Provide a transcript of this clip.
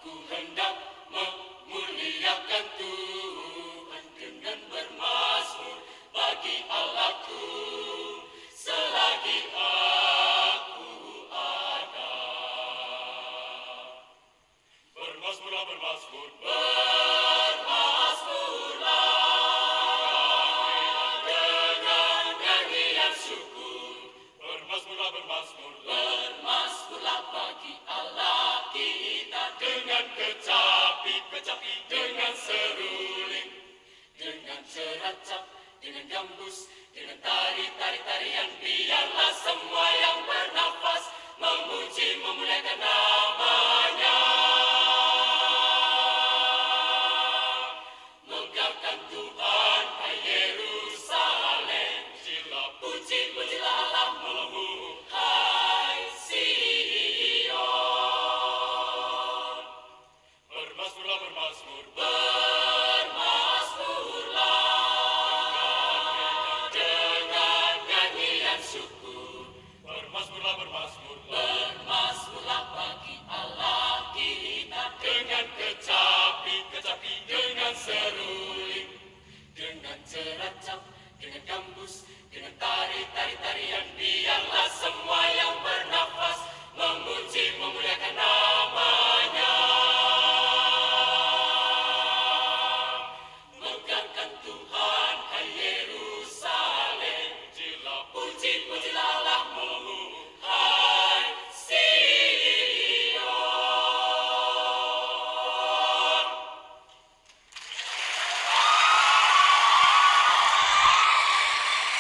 Aku hendak memuliakan Tuhan dengan bermazmur bagi Allahku selagi aku ada. Bermazmurlah, bermazmur, bermazmurlah dengan nyanyian syukur. Bermazmurlah, bermazmur, bermazmurlah bagi Allah kita dengan kecapi, dengan seruling, dengan ceracap, dengan gambus, dengan tarian. Biarlah semua yang bernafas memuji, memuliakan